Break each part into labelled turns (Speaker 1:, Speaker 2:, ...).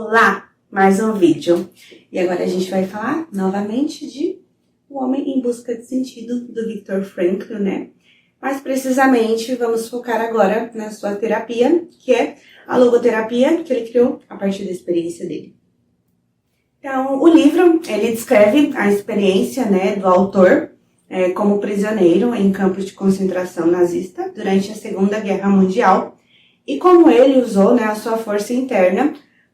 Speaker 1: Olá! Mais um vídeo. E agora a gente vai falar novamente de O Homem em Busca de Sentido, do Viktor Frankl, né? Mais precisamente, vamos focar agora na sua terapia, que é a logoterapia que ele criou a partir da experiência dele. Então, o livro, ele descreve a experiência, né, do autor como prisioneiro em campos de concentração nazista durante a Segunda Guerra Mundial e como ele usou, né, a sua força interna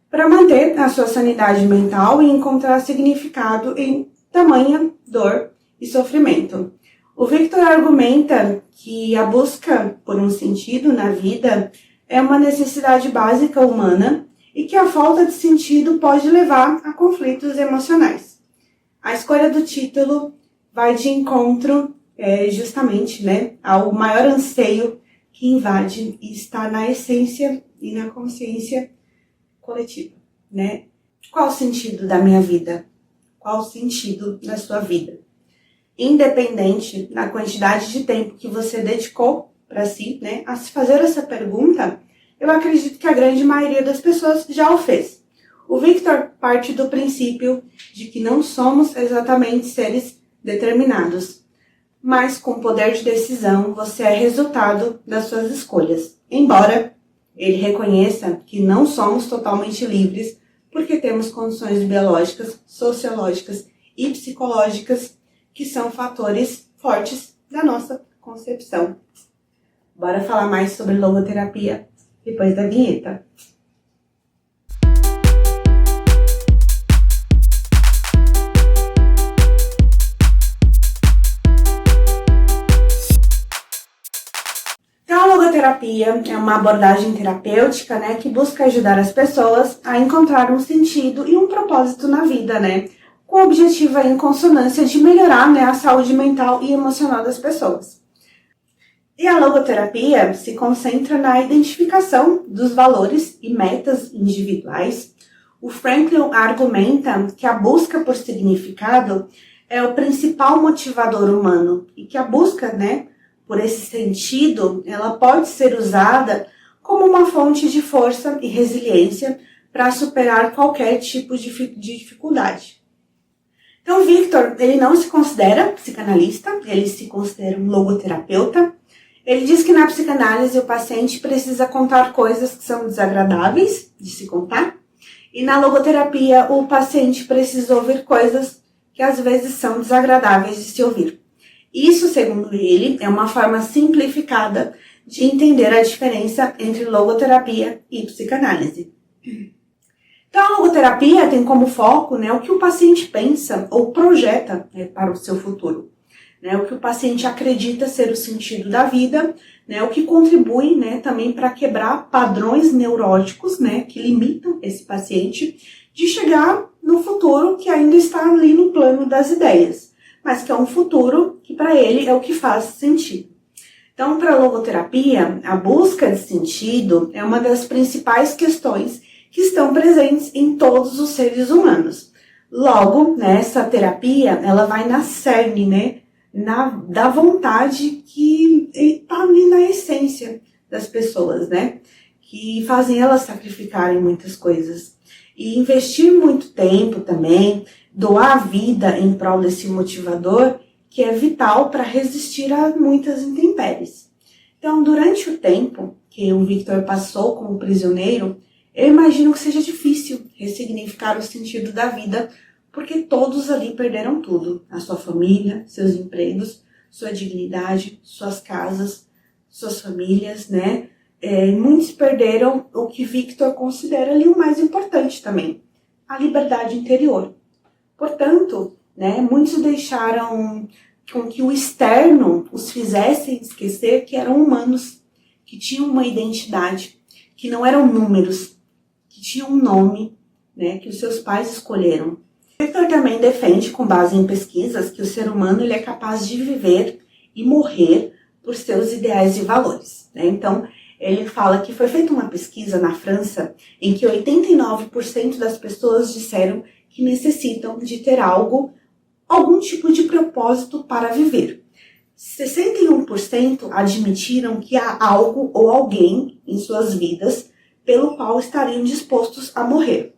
Speaker 1: para manter a sua sanidade mental e encontrar significado em tamanha dor e sofrimento. O Viktor argumenta que a busca por um sentido na vida é uma necessidade básica humana e que a falta de sentido pode levar a conflitos emocionais. A escolha do título vai de encontro justamente, né, ao maior anseio que invade e está na essência e na consciência coletiva, né? Qual o sentido da minha vida? Qual o sentido da sua vida? Independente da quantidade de tempo que você dedicou para si, né, a se fazer essa pergunta, eu acredito que a grande maioria das pessoas já o fez. O Viktor parte do princípio de que não somos exatamente seres determinados, mas com poder de decisão você é resultado das suas escolhas. Embora ele reconheça que não somos totalmente livres porque temos condições biológicas, sociológicas e psicológicas que são fatores fortes da nossa concepção. Bora falar mais sobre logoterapia depois da vinheta. Então, a logoterapia é uma abordagem terapêutica, né, que busca ajudar as pessoas a encontrar um sentido e um propósito na vida, né, com o objetivo em consonância de melhorar, né, a saúde mental e emocional das pessoas. E a logoterapia se concentra na identificação dos valores e metas individuais. O Frankl argumenta que a busca por significado é o principal motivador humano e que a busca, né, por esse sentido, ela pode ser usada como uma fonte de força e resiliência para superar qualquer tipo de dificuldade. Então, Viktor, ele não se considera psicanalista, ele se considera um logoterapeuta. Ele diz que na psicanálise o paciente precisa contar coisas que são desagradáveis de se contar, e na logoterapia o paciente precisa ouvir coisas que às vezes são desagradáveis de se ouvir. Isso, segundo ele, é uma forma simplificada de entender a diferença entre logoterapia e psicanálise. Então, a logoterapia tem como foco, né, o que o paciente pensa ou projeta, né, para o seu futuro. Né, o que o paciente acredita ser o sentido da vida, né, o que contribui, né, também para quebrar padrões neuróticos, né, que limitam esse paciente de chegar no futuro que ainda está ali no plano das ideias, mas que é um futuro que para ele é o que faz sentido. Então, para a logoterapia, a busca de sentido é uma das principais questões que estão presentes em todos os seres humanos. Logo, essa terapia, ela vai na cerne, né, da vontade que está ali na essência das pessoas, né, que fazem elas sacrificarem muitas coisas. E investir muito tempo também, doar a vida em prol desse motivador, que é vital para resistir a muitas intempéries. Então, durante o tempo que o Viktor passou como prisioneiro, eu imagino que seja difícil ressignificar o sentido da vida, porque todos ali perderam tudo. A sua família, seus empregos, sua dignidade, suas casas, suas famílias, né? Muitos perderam o que Viktor considera ali o mais importante também, a liberdade interior. Portanto, né, muitos deixaram com que o externo os fizessem esquecer que eram humanos, que tinham uma identidade, que não eram números, que tinham um nome, né, que os seus pais escolheram. Viktor também defende, com base em pesquisas, que o ser humano ele é capaz de viver e morrer por seus ideais e valores, né? Então, ele fala que foi feita uma pesquisa na França em que 89% das pessoas disseram que necessitam de ter algum tipo de propósito para viver. 61% admitiram que há algo ou alguém em suas vidas pelo qual estariam dispostos a morrer.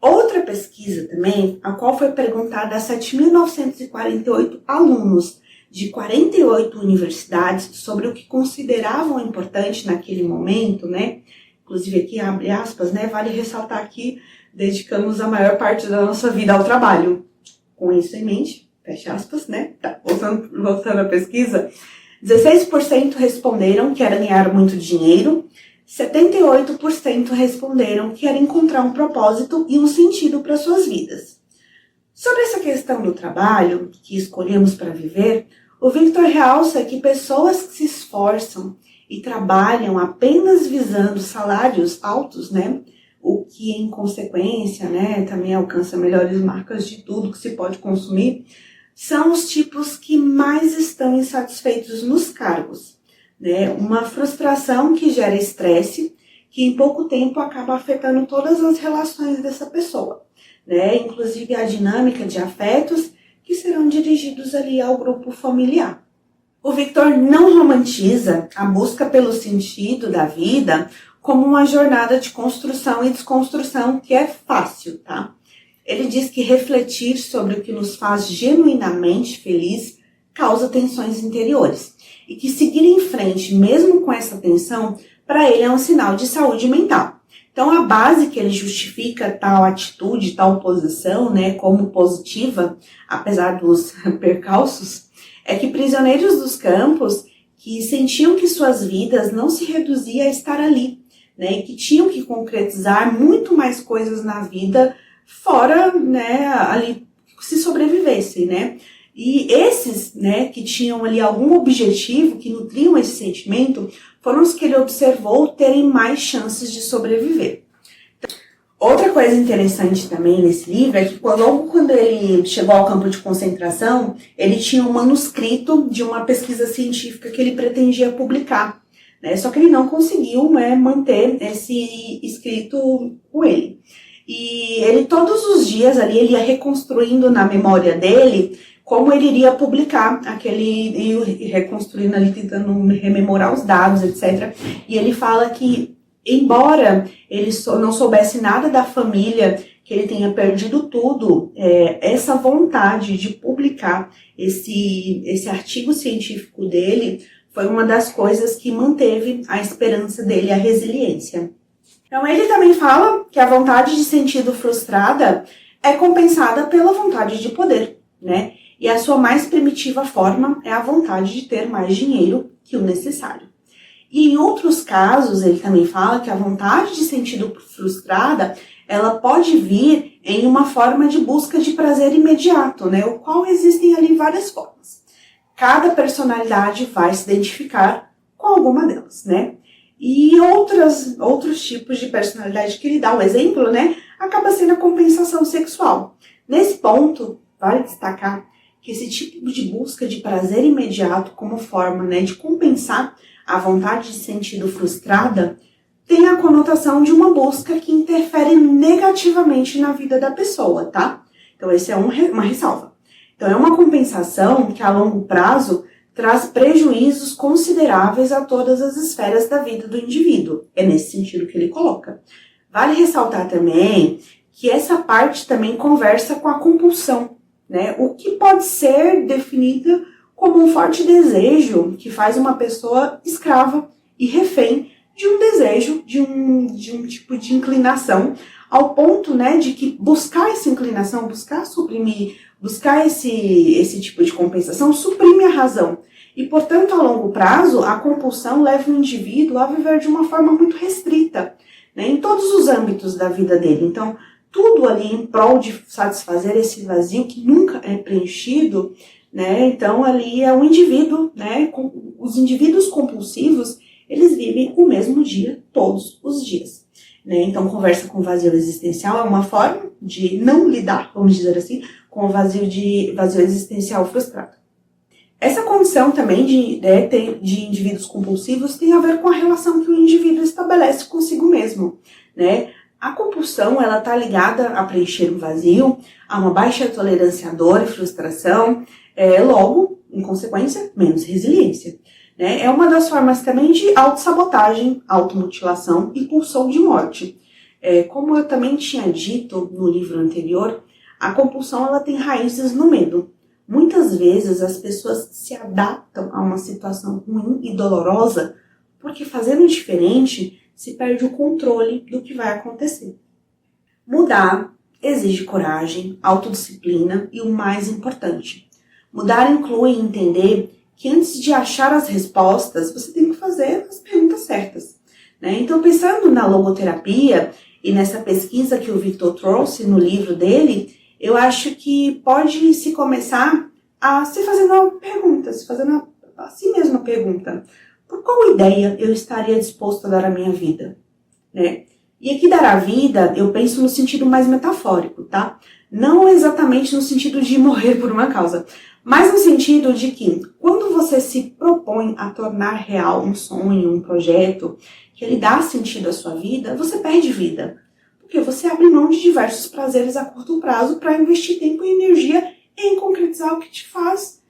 Speaker 1: Outra pesquisa também, a qual foi perguntada a 7.948 alunos de 48 universidades sobre o que consideravam importante naquele momento, né? Inclusive aqui, abre aspas, né? Vale ressaltar que dedicamos a maior parte da nossa vida ao trabalho. Com isso em mente, fecha aspas, né? Tá, voltando à pesquisa, 16% responderam que era ganhar muito dinheiro, 78% responderam que era encontrar um propósito e um sentido para suas vidas. Sobre essa questão do trabalho que escolhemos para viver, o Victor realça que pessoas que se esforçam e trabalham apenas visando salários altos, né, o que em consequência, né, também alcança melhores marcas de tudo que se pode consumir, são os tipos que mais estão insatisfeitos nos cargos, né, uma frustração que gera estresse, que em pouco tempo acaba afetando todas as relações dessa pessoa, né, inclusive a dinâmica de afetos que serão dirigidos ali ao grupo familiar. O Victor não romantiza a busca pelo sentido da vida como uma jornada de construção e desconstrução que é fácil, tá? Ele diz que refletir sobre o que nos faz genuinamente feliz causa tensões interiores e que seguir em frente, mesmo com essa tensão, para ele é um sinal de saúde mental. Então, a base que ele justifica tal atitude, tal posição, né, como positiva, apesar dos percalços, é que prisioneiros dos campos que sentiam que suas vidas não se reduziam a estar ali, né, e que tinham que concretizar muito mais coisas na vida fora, né, ali, se sobrevivessem, né. E esses, né, que tinham ali algum objetivo, que nutriam esse sentimento, foram os que ele observou terem mais chances de sobreviver. Outra coisa interessante também nesse livro é que logo quando ele chegou ao campo de concentração, ele tinha um manuscrito de uma pesquisa científica que ele pretendia publicar, né? Só que ele não conseguiu, né, manter esse escrito com ele. E ele todos os dias ali, ele ia reconstruindo na memória dele como ele iria publicar e reconstruindo ali, tentando rememorar os dados, etc. E ele fala que, embora ele não soubesse nada da família, que ele tenha perdido tudo, essa vontade de publicar esse artigo científico dele foi uma das coisas que manteve a esperança dele, a resiliência. Então ele também fala que a vontade de sentido frustrada é compensada pela vontade de poder, né? E a sua mais primitiva forma é a vontade de ter mais dinheiro que o necessário. E em outros casos, ele também fala que a vontade de sentido frustrada, ela pode vir em uma forma de busca de prazer imediato, né? O qual existem ali várias formas. Cada personalidade vai se identificar com alguma delas, né? E outros tipos de personalidade que ele dá, o exemplo, né? Acaba sendo a compensação sexual. Nesse ponto, vale destacar que esse tipo de busca de prazer imediato como forma, né, de compensar a vontade de sentido frustrada tem a conotação de uma busca que interfere negativamente na vida da pessoa, tá? Então, esse é uma ressalva. Então, é uma compensação que a longo prazo traz prejuízos consideráveis a todas as esferas da vida do indivíduo. É nesse sentido que ele coloca. Vale ressaltar também que essa parte também conversa com a compulsão, né? O que pode ser definida como um forte desejo que faz uma pessoa escrava e refém de um desejo, de um tipo de inclinação, ao ponto, né, de que buscar essa inclinação, buscar suprimir, buscar esse tipo de compensação, suprime a razão. E, portanto, a longo prazo, a compulsão leva o indivíduo a viver de uma forma muito restrita, né, em todos os âmbitos da vida dele. Então, tudo ali em prol de satisfazer esse vazio que nunca é preenchido, né? Então ali é um indivíduo, né? Os indivíduos compulsivos, eles vivem o mesmo dia todos os dias, né? Então conversa com o vazio existencial é uma forma de não lidar, vamos dizer assim, com o vazio existencial frustrado. Essa condição também de indivíduos compulsivos tem a ver com a relação que o indivíduo estabelece consigo mesmo, né? A compulsão, ela está ligada a preencher um vazio, a uma baixa tolerância à dor e frustração, logo, em consequência, menos resiliência, né? É uma das formas também de autossabotagem, automutilação e pulsão de morte. Como eu também tinha dito no livro anterior, a compulsão ela tem raízes no medo. Muitas vezes as pessoas se adaptam a uma situação ruim e dolorosa porque fazendo diferente se perde o controle do que vai acontecer. Mudar exige coragem, autodisciplina e o mais importante. Mudar inclui entender que antes de achar as respostas, você tem que fazer as perguntas certas, né? Então, pensando na logoterapia e nessa pesquisa que o Victor trouxe no livro dele, eu acho que pode se começar a se fazendo uma pergunta, se fazendo a si mesma pergunta. Por qual ideia eu estaria disposto a dar a minha vida? Né? E aqui dar a vida, eu penso no sentido mais metafórico, tá? Não exatamente no sentido de morrer por uma causa, mas no sentido de que quando você se propõe a tornar real um sonho, um projeto, que ele dá sentido à sua vida, você perde vida. Porque você abre mão de diversos prazeres a curto prazo para investir tempo e energia em concretizar o que te faz,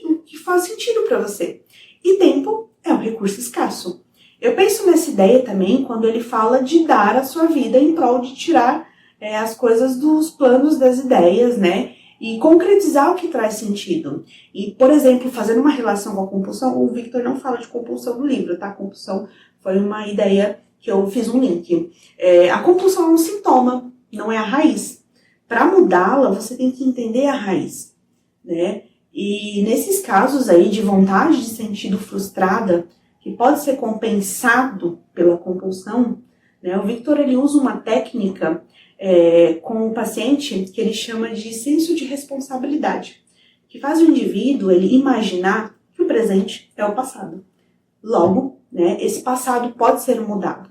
Speaker 1: o que faz sentido para você. E tempo é um recurso escasso. Eu penso nessa ideia também quando ele fala de dar a sua vida em prol de tirar as coisas dos planos das ideias, né? E concretizar o que traz sentido. E, por exemplo, fazendo uma relação com a compulsão, o Victor não fala de compulsão no livro, tá? Compulsão foi uma ideia que eu fiz um link. A compulsão é um sintoma, não é a raiz. Para mudá-la, você tem que entender a raiz, né? E nesses casos aí de vontade de sentido frustrada, que pode ser compensado pela compulsão, né? O Victor ele usa uma técnica com o paciente que ele chama de senso de responsabilidade, que faz o indivíduo ele imaginar que o presente é o passado. Logo, né, esse passado pode ser mudado,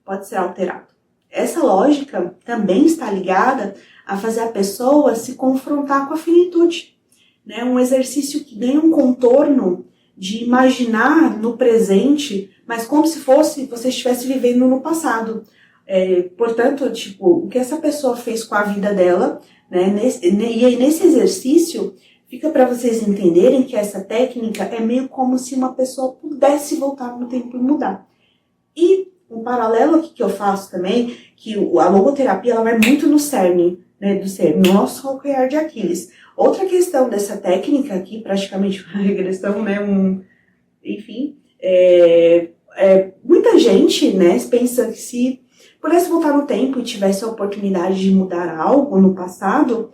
Speaker 1: pode ser alterado. Essa lógica também está ligada a fazer a pessoa se confrontar com a finitude, né? Um exercício que ganha um contorno de imaginar no presente, mas como se fosse você estivesse vivendo no passado. Portanto, o que essa pessoa fez com a vida dela, né? E aí nesse exercício fica para vocês entenderem que essa técnica é meio como se uma pessoa pudesse voltar no tempo e mudar. E um paralelo aqui que eu faço também, que a logoterapia ela vai muito no cerne, né, do ser, nosso calcanhar de Aquiles. Outra questão dessa técnica aqui, praticamente uma regressão, né, enfim, muita gente, né, pensa que se pudesse voltar no tempo e tivesse a oportunidade de mudar algo no passado,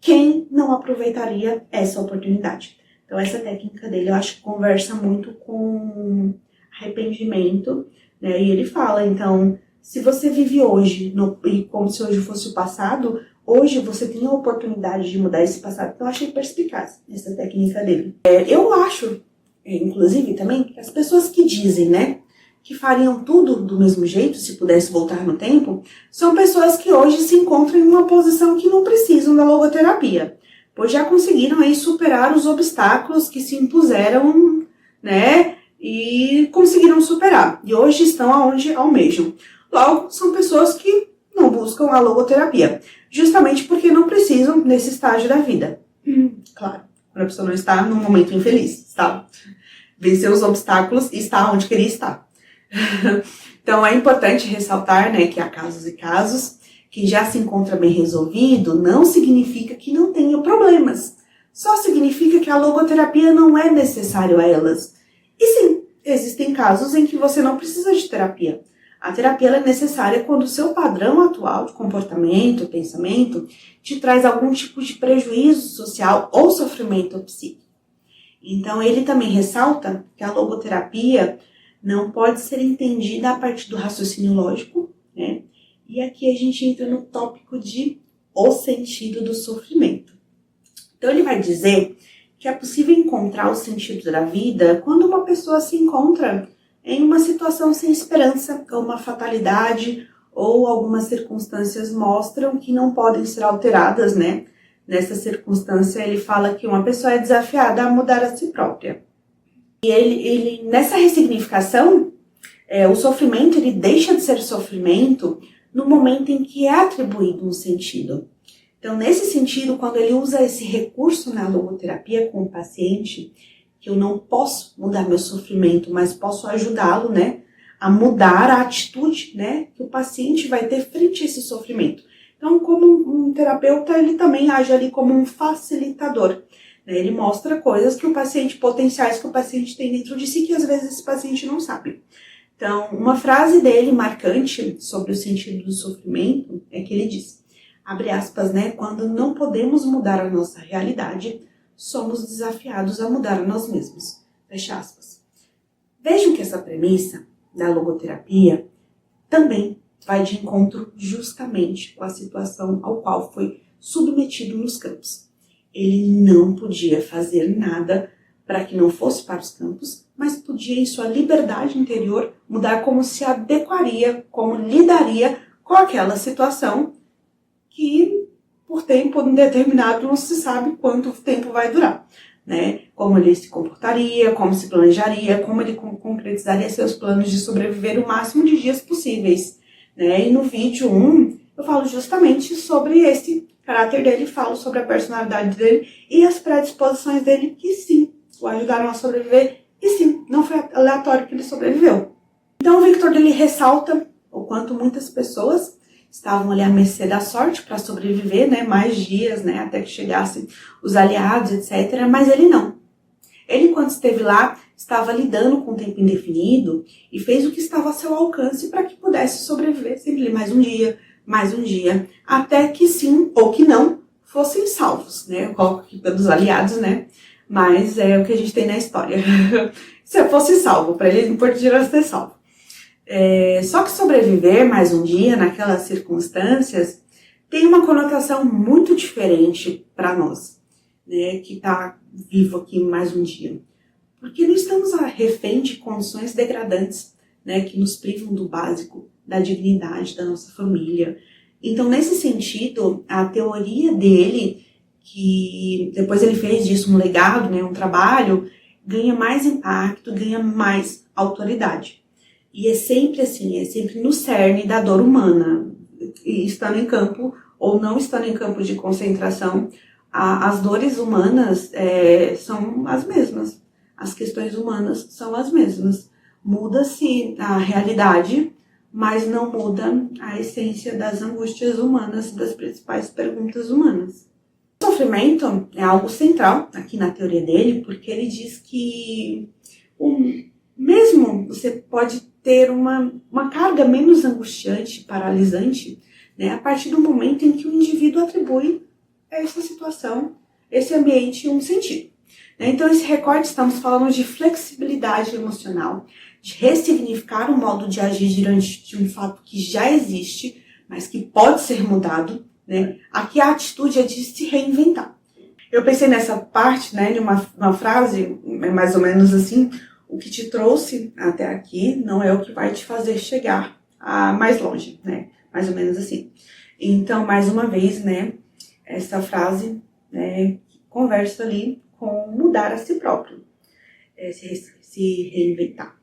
Speaker 1: quem não aproveitaria essa oportunidade? Então essa técnica dele eu acho que conversa muito com arrependimento, né? E ele fala, então, se você vive hoje, e como se hoje fosse o passado, hoje você tem a oportunidade de mudar esse passado. Então eu achei perspicaz essa técnica dele. Eu acho, inclusive também, que as pessoas que dizem, né, que fariam tudo do mesmo jeito se pudesse voltar no tempo, são pessoas que hoje se encontram em uma posição que não precisam da logoterapia, pois já conseguiram aí superar os obstáculos que se impuseram, né, e conseguiram superar, e hoje estão aonde almejam. Logo, são pessoas que não buscam a logoterapia, justamente porque não precisam nesse estágio da vida. Claro, quando a pessoa não está num momento infeliz, está? Vencer os obstáculos e está onde queria estar. Então é importante ressaltar, né, que há casos e casos, que já se encontra bem resolvido, não significa que não tenha problemas. Só significa que a logoterapia não é necessário a elas. E sim, existem casos em que você não precisa de terapia. A terapia é necessária quando o seu padrão atual de comportamento, pensamento, te traz algum tipo de prejuízo social ou sofrimento psíquico. Então ele também ressalta que a logoterapia não pode ser entendida a partir do raciocínio lógico, né? E aqui a gente entra no tópico de o sentido do sofrimento. Então ele vai dizer que é possível encontrar o sentido da vida quando uma pessoa se encontra em uma situação sem esperança, ou uma fatalidade, ou algumas circunstâncias mostram que não podem ser alteradas, né? Nessa circunstância ele fala que uma pessoa é desafiada a mudar a si própria. E ele nessa ressignificação, o sofrimento ele deixa de ser sofrimento no momento em que é atribuído um sentido. Então, nesse sentido, quando ele usa esse recurso na logoterapia com o paciente, que eu não posso mudar meu sofrimento, mas posso ajudá-lo, né, a mudar a atitude, né, que o paciente vai ter frente a esse sofrimento. Então, como um terapeuta, ele também age ali como um facilitador. Né? Ele mostra coisas que o paciente, potenciais que o paciente tem dentro de si, que às vezes esse paciente não sabe. Então, uma frase dele marcante sobre o sentido do sofrimento é que ele diz, abre aspas, né, quando não podemos mudar a nossa realidade, somos desafiados a mudar a nós mesmos. Fecha aspas. Vejam que essa premissa da logoterapia também vai de encontro justamente com a situação ao qual foi submetido nos campos. Ele não podia fazer nada para que não fosse para os campos, mas podia, em sua liberdade interior, mudar como se adequaria, como lidaria com aquela situação que, por tempo indeterminado, não se sabe quanto tempo vai durar. Né? Como ele se comportaria, como se planejaria, como ele concretizaria seus planos de sobreviver o máximo de dias possíveis. Né? E no vídeo 1, eu falo justamente sobre esse caráter dele, falo sobre a personalidade dele e as predisposições dele, que sim, o ajudaram a sobreviver, e sim, não foi aleatório que ele sobreviveu. Então o Victor ele ressalta o quanto muitas pessoas estavam ali à mercê da sorte para sobreviver, né, mais dias, né, até que chegassem os aliados, etc. Mas ele não. Ele, quando esteve lá, estava lidando com o tempo indefinido e fez o que estava a seu alcance para que pudesse sobreviver sempre mais um dia, até que sim, ou que não, fossem salvos, né? Eu coloco aqui pelos aliados, né? Mas é o que a gente tem na história. Se eu fosse salvo, para ele poderia ser salvo. Só que sobreviver mais um dia naquelas circunstâncias tem uma conotação muito diferente para nós, né, que está vivo aqui mais um dia. Porque não estamos a refém de condições degradantes, né, que nos privam do básico, da dignidade da nossa família. Então, nesse sentido, a teoria dele, que depois ele fez disso um legado, né, um trabalho, ganha mais impacto, ganha mais autoridade. E é sempre assim, é sempre no cerne da dor humana. E estando em campo ou não estando em campo de concentração, as dores humanas são as mesmas. As questões humanas são as mesmas. Muda-se a realidade, mas não muda a essência das angústias humanas, das principais perguntas humanas. O sofrimento é algo central aqui na teoria dele, porque ele diz que mesmo você pode ter uma carga menos angustiante, paralisante, né, a partir do momento em que o indivíduo atribui a essa situação, esse ambiente, um sentido. Então, esse recorte, estamos falando de flexibilidade emocional, de ressignificar o modo de agir diante de um fato que já existe, mas que pode ser mudado, né? Aqui a atitude é de se reinventar. Eu pensei nessa parte, né, de uma frase, mais ou menos assim, o que te trouxe até aqui não é o que vai te fazer chegar mais longe, né? Mais ou menos assim. Então, mais uma vez, né, essa frase, né, conversa ali com mudar a si próprio, se reinventar.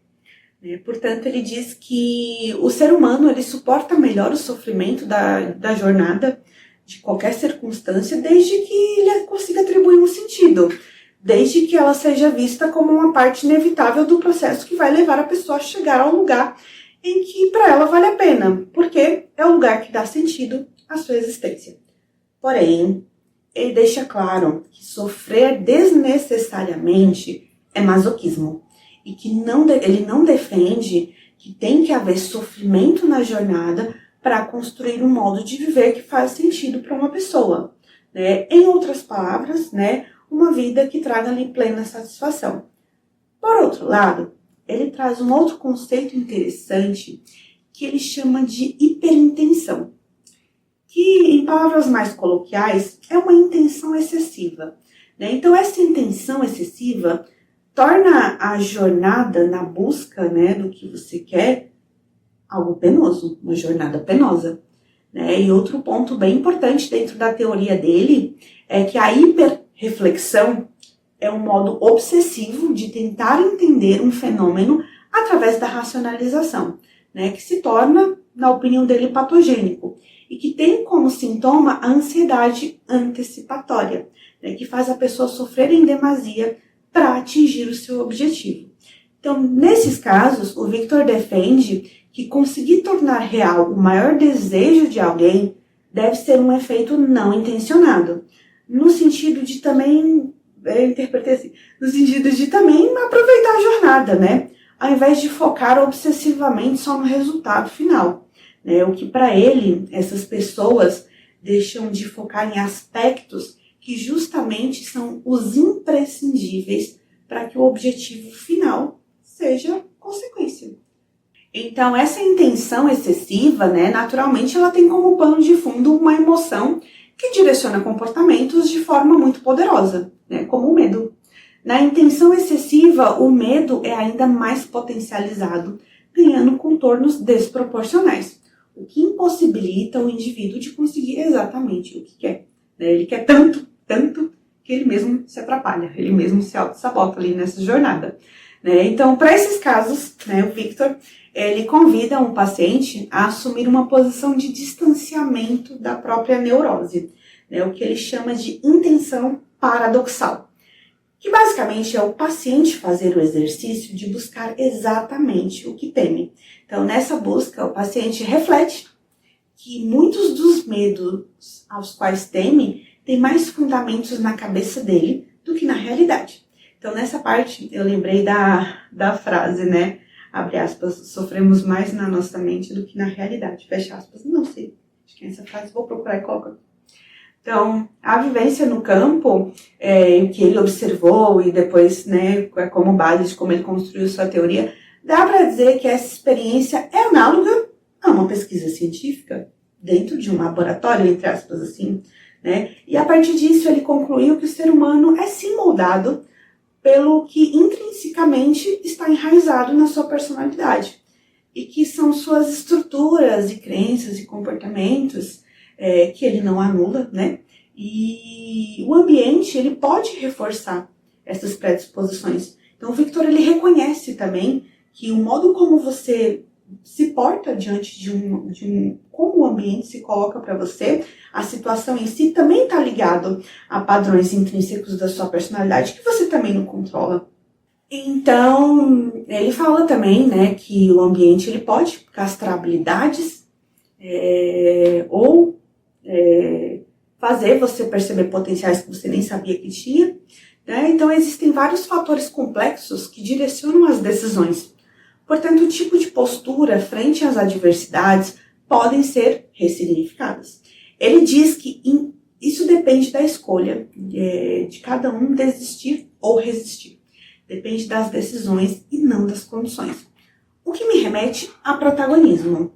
Speaker 1: Né? Portanto, ele diz que o ser humano ele suporta melhor o sofrimento da jornada, de qualquer circunstância, desde que ele consiga atribuir um sentido, desde que ela seja vista como uma parte inevitável do processo que vai levar a pessoa a chegar ao lugar em que para ela vale a pena, porque é o lugar que dá sentido à sua existência. Porém, ele deixa claro que sofrer desnecessariamente é masoquismo e que ele não defende que tem que haver sofrimento na jornada para construir um modo de viver que faz sentido para uma pessoa. Né? Em outras palavras, né, uma vida que traga-lhe plena satisfação. Por outro lado, ele traz um outro conceito interessante que ele chama de hiperintenção, que, em palavras mais coloquiais, é uma intenção excessiva. Né? Então, essa intenção excessiva torna a jornada na busca, né, do que você quer algo penoso, uma jornada penosa. Né? E outro ponto bem importante dentro da teoria dele é que a hiperreflexão é um modo obsessivo de tentar entender um fenômeno através da racionalização, né, que se torna, na opinião dele, patogênico e que tem como sintoma a ansiedade antecipatória, né, que faz a pessoa sofrer em demasia para atingir o seu objetivo. Então, nesses casos, o Victor defende que conseguir tornar real o maior desejo de alguém deve ser um efeito não intencionado, no sentido de também, eu interpretei assim, no sentido de também aproveitar a jornada, né? Ao invés de focar obsessivamente só no resultado final, né? O que para ele, essas pessoas deixam de focar em aspectos que justamente são os imprescindíveis para que o objetivo final seja consequência. Então, essa intenção excessiva, né, naturalmente, ela tem como pano de fundo uma emoção que direciona comportamentos de forma muito poderosa, né, como o medo. Na intenção excessiva, o medo é ainda mais potencializado, ganhando contornos desproporcionais, o que impossibilita o indivíduo de conseguir exatamente o que quer. Ele quer tanto, que ele mesmo se atrapalha, ele mesmo se auto-sabota ali nessa jornada. Então, para esses casos, o Victor, ele convida um paciente a assumir uma posição de distanciamento da própria neurose, o que ele chama de intenção paradoxal, que basicamente é o paciente fazer o exercício de buscar exatamente o que teme. Então, nessa busca, o paciente reflete que muitos dos medos aos quais teme têm mais fundamentos na cabeça dele do que na realidade. Então, nessa parte, eu lembrei da frase, abre aspas, sofremos mais na nossa mente do que na realidade, fecha aspas. Não sei, acho que é essa frase, vou procurar e coloco. Então, a vivência no campo, o que ele observou e depois, como base de como ele construiu sua teoria, dá para dizer que essa experiência é análoga a uma pesquisa científica dentro de um laboratório, entre aspas, assim, E a partir disso, ele concluiu que o ser humano é sim moldado pelo que intrinsecamente está enraizado na sua personalidade e que são suas estruturas e crenças e comportamentos que ele não anula, E o ambiente, ele pode reforçar essas predisposições. Então, o Victor, ele reconhece também que o modo como você se porta diante de como o ambiente se coloca para você, a situação em si também está ligado a padrões intrínsecos da sua personalidade que você também não controla. Então, ele fala também, que o ambiente ele pode castrar habilidades ou fazer você perceber potenciais que você nem sabia que tinha. Então, existem vários fatores complexos que direcionam as decisões. Portanto, o tipo de postura frente às adversidades podem ser ressignificadas. Ele diz que isso depende da escolha de cada um desistir ou resistir. Depende das decisões e não das condições. O que me remete a protagonismo.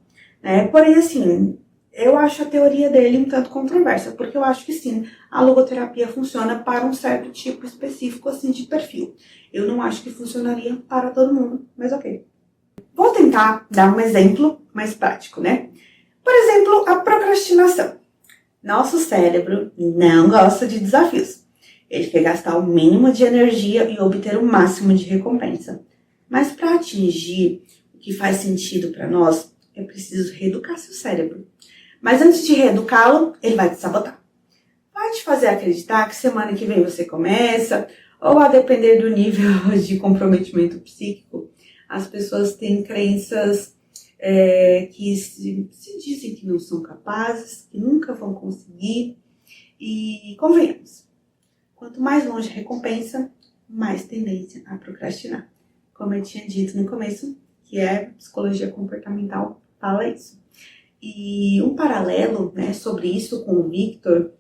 Speaker 1: Porém, assim, eu acho a teoria dele um tanto controversa, porque eu acho que sim, a logoterapia funciona para um certo tipo específico assim, de perfil. Eu não acho que funcionaria para todo mundo, mas ok. Vou tentar dar um exemplo mais prático, Por exemplo, a procrastinação. Nosso cérebro não gosta de desafios. Ele quer gastar o mínimo de energia e obter o máximo de recompensa. Mas para atingir o que faz sentido para nós, é preciso reeducar seu cérebro. Mas antes de reeducá-lo, ele vai te sabotar. Vai te fazer acreditar que semana que vem você começa, ou a depender do nível de comprometimento psíquico, as pessoas têm crenças que se dizem que não são capazes, que nunca vão conseguir. E convenhamos, quanto mais longe a recompensa, mais tendência a procrastinar. Como eu tinha dito no começo, que é psicologia comportamental, fala isso. E um paralelo sobre isso com o Victor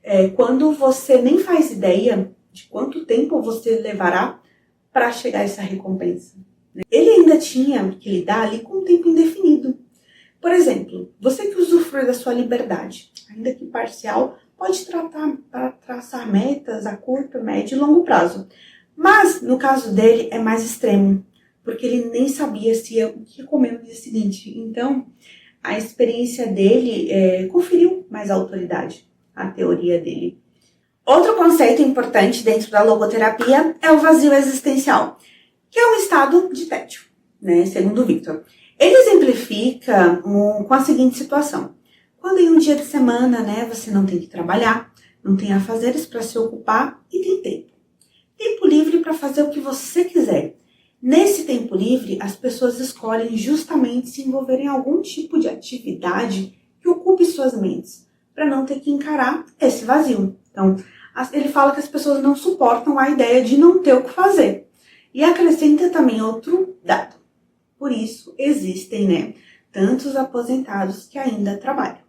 Speaker 1: é quando você nem faz ideia de quanto tempo você levará para chegar a essa recompensa. Ele ainda tinha que lidar ali com um tempo indefinido. Por exemplo, você que usufrui da sua liberdade, ainda que parcial, pode traçar metas a curto, médio e longo prazo. Mas, no caso dele, é mais extremo, porque ele nem sabia o que comer no dia seguinte. Então, a experiência dele conferiu mais autoridade à teoria dele. Outro conceito importante dentro da logoterapia é o vazio existencial, que é um estado de tédio, segundo o Victor. Ele exemplifica com a seguinte situação. Quando em um dia de semana, você não tem que trabalhar, não tem afazeres para se ocupar e tem tempo. Tempo livre para fazer o que você quiser. Nesse tempo livre, as pessoas escolhem justamente se envolver em algum tipo de atividade que ocupe suas mentes, para não ter que encarar esse vazio. Então, ele fala que as pessoas não suportam a ideia de não ter o que fazer. E acrescenta também outro dado. Por isso, existem, né, tantos aposentados que ainda trabalham.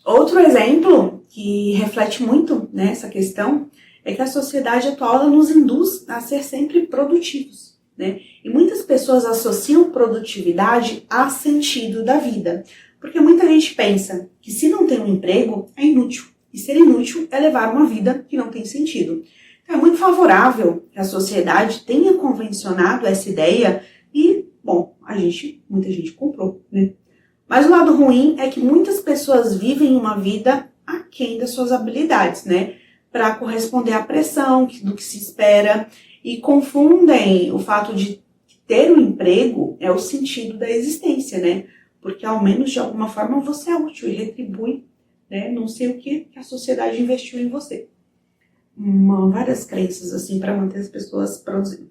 Speaker 1: Outro exemplo que reflete muito nessa questão é que a sociedade atual ela nos induz a ser sempre produtivos, né? E muitas pessoas associam produtividade a sentido da vida, porque muita gente pensa que se não tem um emprego é inútil, e ser inútil é levar uma vida que não tem sentido. Então é muito favorável que a sociedade tenha convencionado essa ideia e, bom, muita gente comprou, né? Mas o lado ruim é que muitas pessoas vivem uma vida aquém das suas habilidades, né? Para corresponder à pressão do que se espera e confundem o fato de ter um emprego é o sentido da existência, né? Porque ao menos de alguma forma você é útil e retribui, né? Não sei o que a sociedade investiu em você. Várias crenças assim para manter as pessoas produzindo.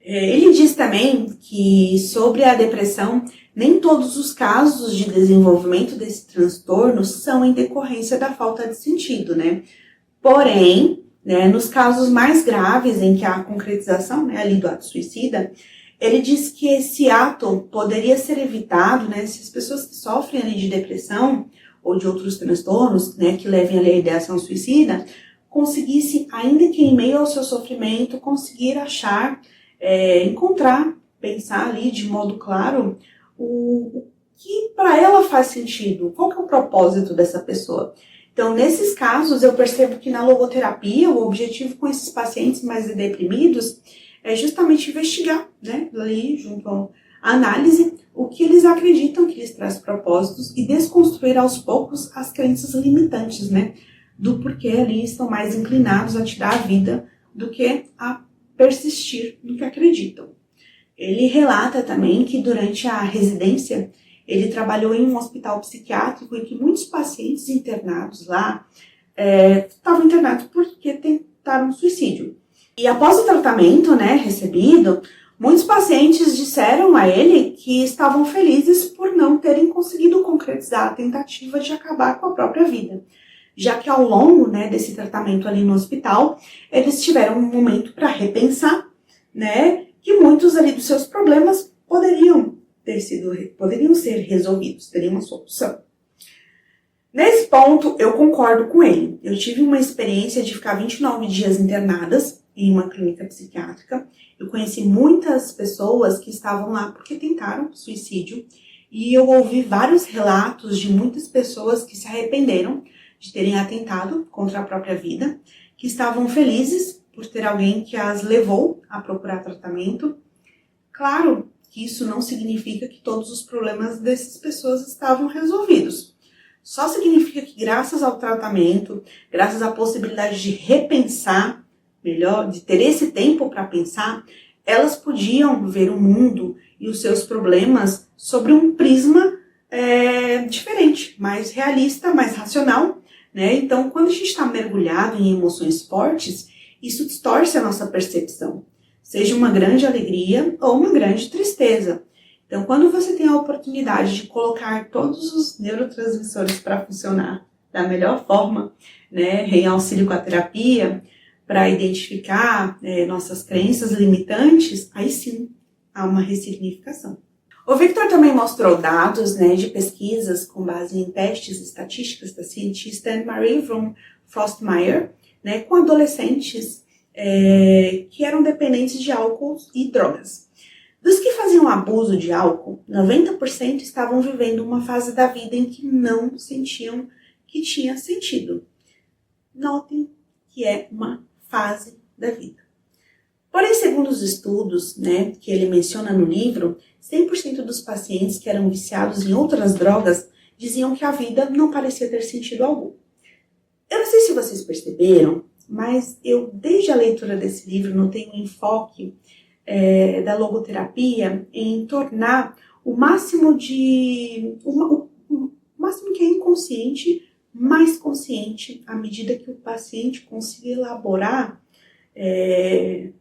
Speaker 1: Ele diz também que sobre a depressão, nem todos os casos de desenvolvimento desse transtorno são em decorrência da falta de sentido, né? Porém, né, nos casos mais graves em que há a concretização, né, ali do ato suicida, ele diz que esse ato poderia ser evitado, né, se as pessoas que sofrem ali de depressão ou de outros transtornos, né, que levem ali à ideação suicida, conseguissem, ainda que em meio ao seu sofrimento, conseguir achar, encontrar, pensar ali de modo claro o que para ela faz sentido, qual que é o propósito dessa pessoa. Então, nesses casos, eu percebo que na logoterapia, o objetivo com esses pacientes mais deprimidos é justamente investigar, né, ali junto à análise, o que eles acreditam que lhes traz propósitos e desconstruir aos poucos as crenças limitantes, né, do porquê ali estão mais inclinados a tirar a vida do que a persistir no que acreditam. Ele relata também que durante a residência ele trabalhou em um hospital psiquiátrico e que muitos pacientes internados lá estavam internados porque tentaram suicídio. E após o tratamento, né, recebido, muitos pacientes disseram a ele que estavam felizes por não terem conseguido concretizar a tentativa de acabar com a própria vida, já que ao longo, né, desse tratamento ali no hospital, eles tiveram um momento para repensar, né, que muitos ali dos seus problemas poderiam ser resolvidos, teria uma solução. Nesse ponto, eu concordo com ele. Eu tive uma experiência de ficar 29 dias internadas em uma clínica psiquiátrica. Eu conheci muitas pessoas que estavam lá porque tentaram suicídio e eu ouvi vários relatos de muitas pessoas que se arrependeram de terem atentado contra a própria vida, que estavam felizes por ter alguém que as levou a procurar tratamento. Claro que isso não significa que todos os problemas dessas pessoas estavam resolvidos. Só significa que graças ao tratamento, graças à possibilidade de repensar melhor, de ter esse tempo para pensar, elas podiam ver o mundo e os seus problemas sobre um prisma diferente, mais realista, mais racional, né? Então, quando a gente está mergulhado em emoções fortes, isso distorce a nossa percepção, seja uma grande alegria ou uma grande tristeza. Então, quando você tem a oportunidade de colocar todos os neurotransmissores para funcionar da melhor forma, né, em auxílio com a terapia, para identificar nossas crenças limitantes, aí sim há uma ressignificação. O Victor também mostrou dados, né, de pesquisas com base em testes estatísticas da cientista Anne-Marie von Frostmeyer, né, com adolescentes que eram dependentes de álcool e drogas. Dos que faziam abuso de álcool, 90% estavam vivendo uma fase da vida em que não sentiam que tinha sentido. Notem que é uma fase da vida. Porém, segundo os estudos, né, que ele menciona no livro, 100% dos pacientes que eram viciados em outras drogas diziam que a vida não parecia ter sentido algum. Eu não sei se vocês perceberam, mas eu, desde a leitura desse livro, notei um enfoque da logoterapia em tornar o máximo máximo que é inconsciente mais consciente à medida que o paciente consiga elaborar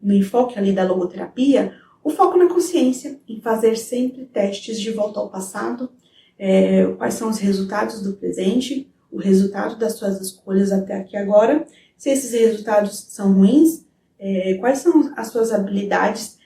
Speaker 1: no enfoque ali da logoterapia, o foco na consciência, em fazer sempre testes de volta ao passado, quais são os resultados do presente, o resultado das suas escolhas até aqui e agora, se esses resultados são ruins, quais são as suas habilidades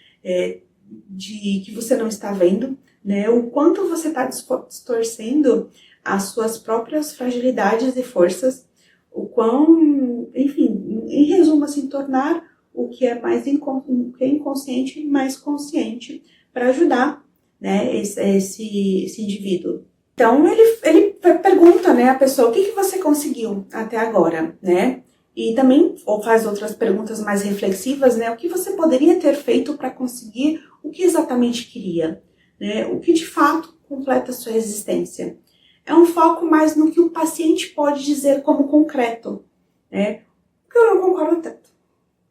Speaker 1: que você não está vendo, né? O quanto você está distorcendo as suas próprias fragilidades e forças, o quão, enfim, em resumo, assim, tornar o que é mais inconsciente mais consciente para ajudar, né, esse indivíduo. Então, ele pergunta, né, a pessoa, o que você conseguiu até agora, né? E também faz outras perguntas mais reflexivas, né? O que você poderia ter feito para conseguir o que exatamente queria, né? O que de fato completa a sua existência. É um foco mais no que o paciente pode dizer como concreto, né? O que eu não concordo tanto.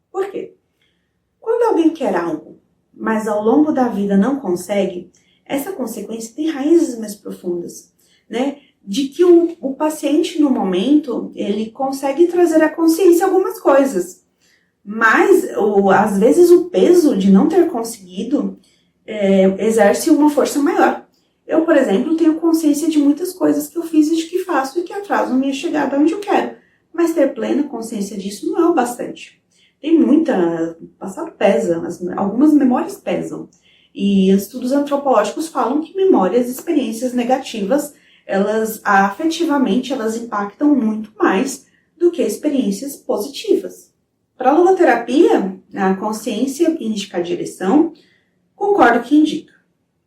Speaker 1: Por quê? Quando alguém quer algo, mas ao longo da vida não consegue, essa consequência tem raízes mais profundas, né? De que o paciente, no momento, ele consegue trazer à consciência algumas coisas. Mas, às vezes, o peso de não ter conseguido exerce uma força maior. Eu, por exemplo, tenho consciência de muitas coisas que eu fiz e de que faço e que atrasam minha chegada onde eu quero. Mas ter plena consciência disso não é o bastante. Tem muita... O passado pesa, algumas memórias pesam. E estudos antropológicos falam que memórias, experiências negativas, afetivamente, elas impactam muito mais do que experiências positivas. Para a logoterapia, a consciência indica a direção, concordo que indica,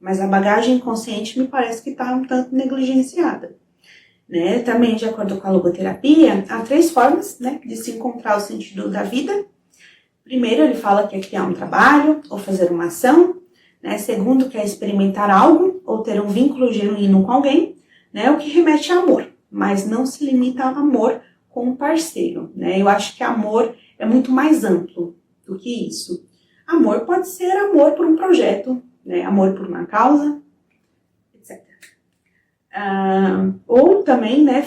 Speaker 1: mas a bagagem inconsciente me parece que está um tanto negligenciada. Né? Também, de acordo com a logoterapia, há 3 formas, né, de se encontrar o sentido da vida. Primeiro, ele fala que é criar um trabalho ou fazer uma ação. Né? Segundo, que é experimentar algo ou ter um vínculo genuíno com alguém, né? O que remete a amor, mas não se limita a amor com um parceiro. Né? Eu acho que amor é muito mais amplo do que isso. Amor pode ser amor por um projeto, né? Amor por uma causa, etc. Ou também, né,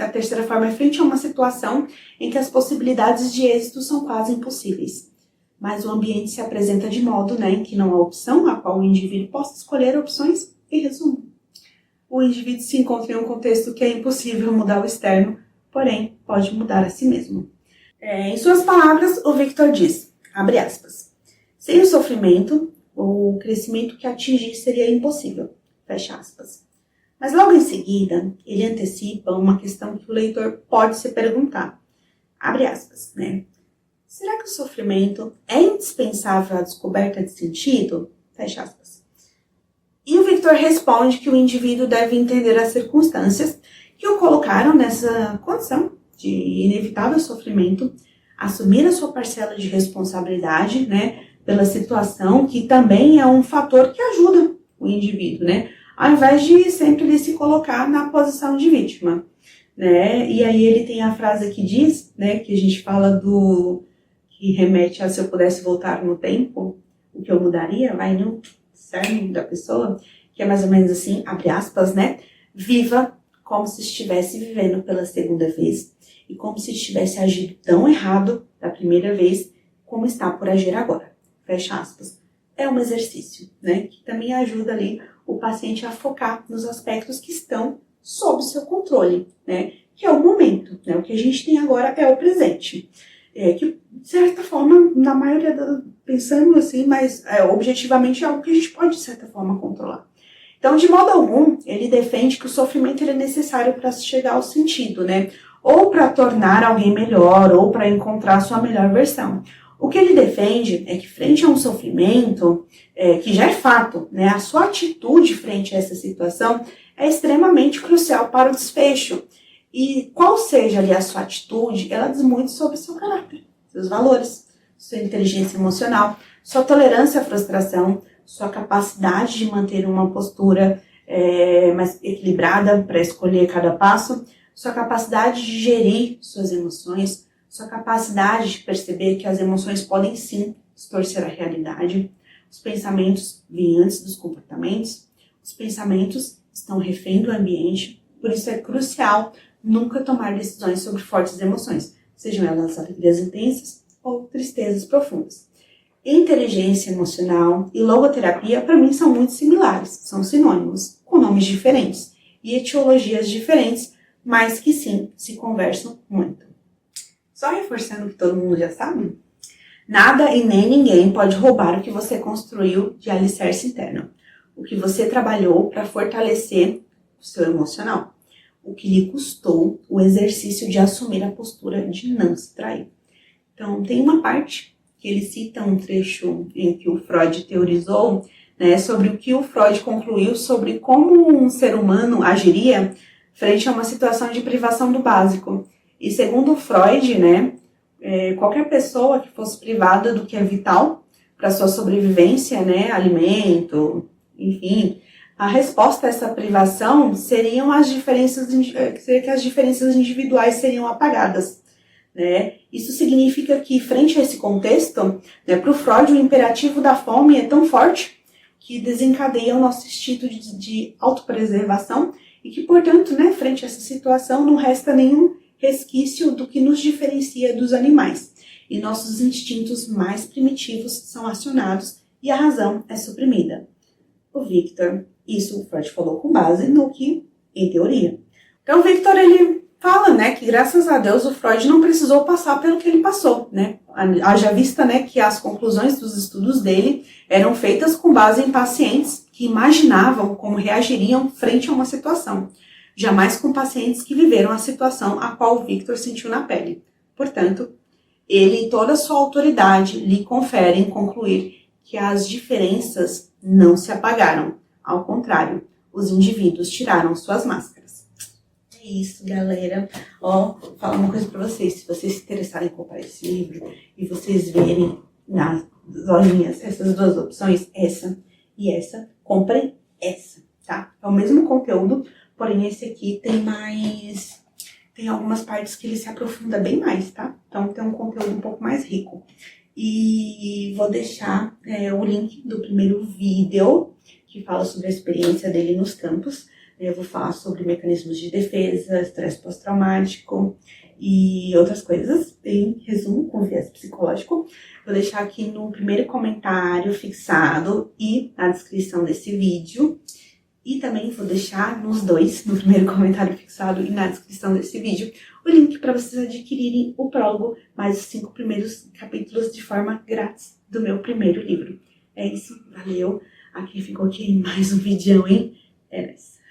Speaker 1: a terceira forma é frente a uma situação em que as possibilidades de êxito são quase impossíveis. Mas o ambiente se apresenta de modo, né, em que não há opção a qual o indivíduo possa escolher opções. Em resumo, o indivíduo se encontra em um contexto que é impossível mudar o externo, porém pode mudar a si mesmo. Em suas palavras, o Victor diz, abre aspas, sem o sofrimento, o crescimento que atingir seria impossível, fecha aspas. Mas logo em seguida, ele antecipa uma questão que o leitor pode se perguntar, abre aspas, né? Será que o sofrimento é indispensável à descoberta de sentido? Fecha aspas. E o Victor responde que o indivíduo deve entender as circunstâncias que o colocaram nessa condição de inevitável sofrimento, assumir a sua parcela de responsabilidade, né, pela situação, que também é um fator que ajuda o indivíduo, né, ao invés de sempre ele se colocar na posição de vítima, né, e aí ele tem a frase que diz, né, que a gente fala que remete a se eu pudesse voltar no tempo, o que eu mudaria, vai no cerne da pessoa, que é mais ou menos assim, abre aspas, né, viva como se estivesse vivendo pela segunda vez e como se estivesse agindo tão errado da primeira vez como está por agir agora, fecha aspas. É um exercício, né, que também ajuda ali o paciente a focar nos aspectos que estão sob seu controle, né, que é o momento, né, o que a gente tem agora é o presente, que de certa forma, na maioria pensando assim, mas objetivamente é algo que a gente pode de certa forma controlar. Então, de modo algum, ele defende que o sofrimento ele é necessário para chegar ao sentido, né, ou para tornar alguém melhor, ou para encontrar a sua melhor versão. O que ele defende é que frente a um sofrimento, que já é fato, né, a sua atitude frente a essa situação é extremamente crucial para o desfecho. E qual seja ali a sua atitude, ela diz muito sobre o seu caráter, seus valores, sua inteligência emocional, sua tolerância à frustração, sua capacidade de manter uma postura mais equilibrada para escolher cada passo, sua capacidade de gerir suas emoções, sua capacidade de perceber que as emoções podem sim distorcer a realidade. Os pensamentos vêm antes dos comportamentos, os pensamentos estão refém do ambiente, por isso é crucial nunca tomar decisões sobre fortes emoções, sejam elas alegrias intensas ou tristezas profundas. Inteligência emocional e logoterapia, para mim, são muito similares, são sinônimos, com nomes diferentes e etiologias diferentes, mas que sim, se conversam muito. Só reforçando o que todo mundo já sabe, nada e nem ninguém pode roubar o que você construiu de alicerce interno, o que você trabalhou para fortalecer o seu emocional, o que lhe custou o exercício de assumir a postura de não se trair. Então, tem uma parte que ele cita um trecho em que o Freud teorizou, né, sobre o que o Freud concluiu sobre como um ser humano agiria frente a uma situação de privação do básico. E segundo o Freud, né, qualquer pessoa que fosse privada do que é vital para sua sobrevivência, né, alimento, enfim, a resposta a essa privação seriam que as diferenças individuais seriam apagadas, né? Isso significa que, frente a esse contexto, né, para o Freud, o imperativo da fome é tão forte que desencadeia o nosso instinto de autopreservação e que, portanto, né, frente a essa situação, não resta nenhum resquício do que nos diferencia dos animais. E nossos instintos mais primitivos são acionados e a razão é suprimida. O Victor, isso o Freud falou com base no que, em teoria. Então, o Victor, ele fala, né, que graças a Deus o Freud não precisou passar pelo que ele passou, né? Haja vista, né, que as conclusões dos estudos dele eram feitas com base em pacientes que imaginavam como reagiriam frente a uma situação, jamais com pacientes que viveram a situação a qual o Victor sentiu na pele. Portanto, ele e toda a sua autoridade lhe conferem concluir que as diferenças não se apagaram. Ao contrário, os indivíduos tiraram suas máscaras. É isso, galera. Ó, vou falar uma coisa pra vocês. Se vocês se interessarem em comprar esse livro e vocês verem nas lojinhas essas duas opções, essa e essa, comprem essa, tá? É o mesmo conteúdo, porém esse aqui tem algumas partes que ele se aprofunda bem mais, tá? Então tem um conteúdo um pouco mais rico. E vou deixar o link do primeiro vídeo que fala sobre a experiência dele nos campos. Eu vou falar sobre mecanismos de defesa, estresse pós-traumático e outras coisas, em resumo, com viés psicológico. Vou deixar aqui no primeiro comentário fixado e na descrição desse vídeo. E também vou deixar nos dois, no primeiro comentário fixado e na descrição desse vídeo, o link para vocês adquirirem o prólogo, mais os 5 primeiros capítulos de forma grátis do meu primeiro livro. É isso, valeu. Aqui ficou aqui mais um vídeo, hein? É nóis.